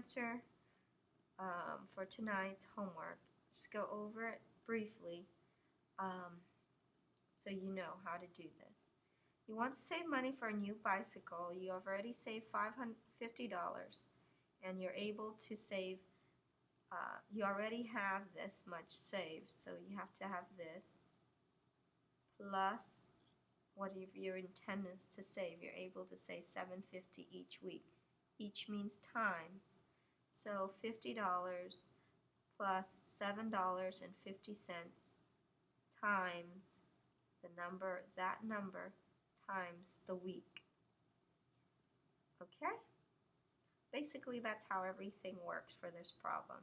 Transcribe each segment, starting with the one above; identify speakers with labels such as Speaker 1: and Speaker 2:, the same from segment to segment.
Speaker 1: answer for tonight's homework. Just go over it briefly so you know how to do this. You want to save money for a new bicycle. You have already saved $550 and you're able to save, you already have this much saved, so you have to have this plus what if your intent is to save. You're able to save $750 each week. Each means times. So $50 plus $7.50 times that number times the week. Okay? Basically, that's how everything works for this problem.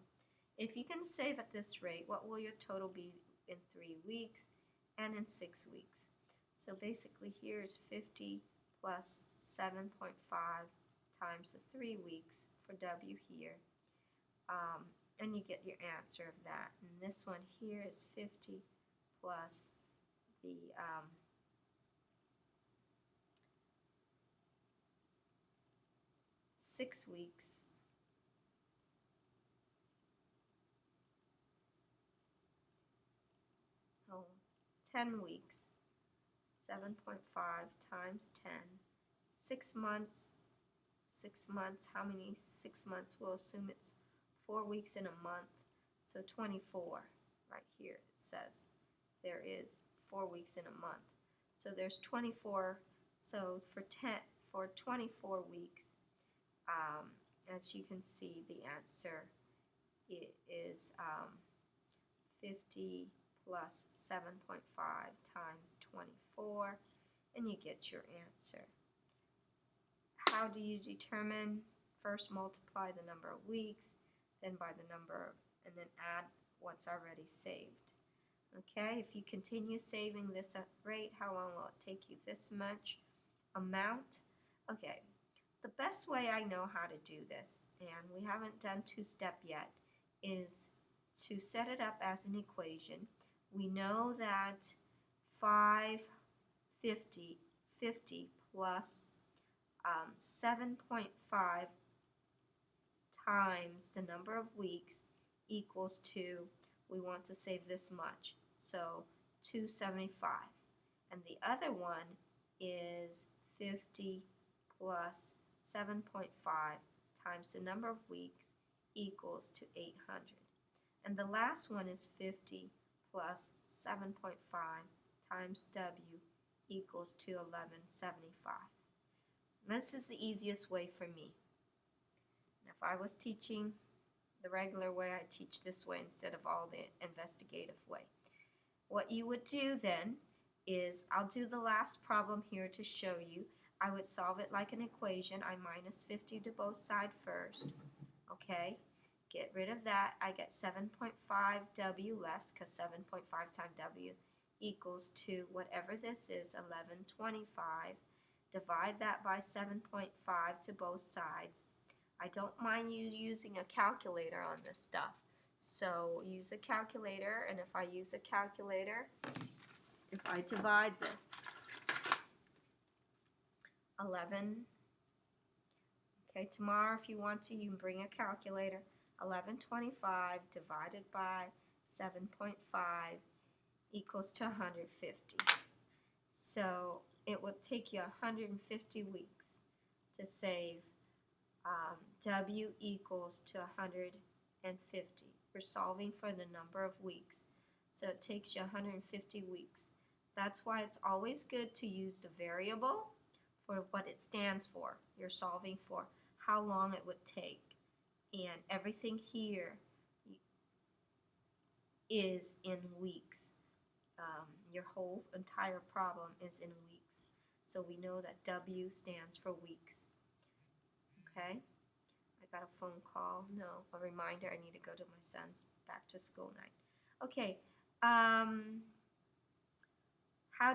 Speaker 1: If you can save at this rate, what will your total be in 3 weeks and in 6 weeks? So basically, here's 50 plus 7.5 times the 3 weeks for W here. And you get your answer of that. And this one here is 50 plus the 6 weeks. Oh, 10 weeks. 7.5 times 10. 6 months. 6 months. How many 6 months? We'll assume it's 4 weeks in a month. So 24. Right here it says there is 4 weeks in a month. So there's 24. So for 24 weeks, as you can see, the answer is 50 plus 7.5 times 24, and you get your answer. How do you determine? First multiply the number of weeks, then by the number, and then add what's already saved. Okay, if you continue saving this rate, how long will it take you this much amount? Okay, the best way I know how to do this, and we haven't done two-step yet, is to set it up as an equation. We know that 50 plus 7.5 times the number of weeks equals to, we want to save this much, so 275. And the other one is 50 plus 7.5 times the number of weeks equals to 800. And the last one is 50 plus 7.5 times W equals to 1175. This is the easiest way for me. And if I was teaching the regular way, I teach this way instead of all the investigative way. What you would do then is, I'll do the last problem here to show you. I would solve it like an equation. I minus 50 to both sides first. Okay? Get rid of that. I get 7.5 W left, because 7.5 times W equals to whatever this is, 1125. Divide that by 7.5 to both sides. I don't mind you using a calculator on this stuff. So use a calculator, and if I use a calculator, if I divide this, 11, okay, tomorrow if you want to, you can bring a calculator. 1125 divided by 7.5 equals to 150. So it will take you 150 weeks to save W equals to 150. We're solving for the number of weeks. So it takes you 150 weeks. That's why it's always good to use the variable for what it stands for. You're solving for how long it would take. And everything here is in weeks. Your whole entire problem is in weeks. So we know that W stands for weeks. Okay? I got a phone call. No, a reminder. I need to go to my son's back to school night. Okay. How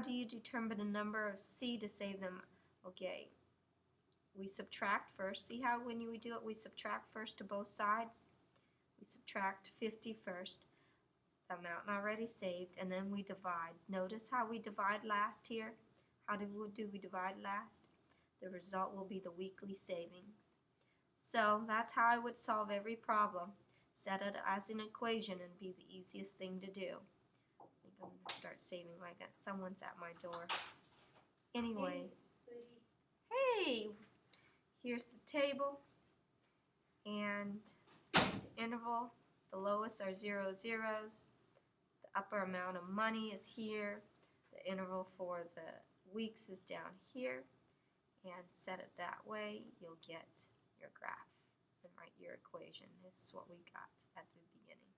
Speaker 1: do you determine the number of C to save them? Okay. We subtract first. See how when we do it, we subtract first to both sides? We subtract 50 first, the amount already saved, and then we divide. Notice how we divide last here? How do we divide last? The result will be the weekly savings. So that's how I would solve every problem. Set it as an equation and be the easiest thing to do. I think I'm going to start saving like that. Someone's at my door. Anyways, hey, here's the table and the interval. The lowest are 0 zeros. The upper amount of money is here. The interval for the weeks is down here. And set it that way, you'll get your graph and write your equation. This is what we got at the beginning.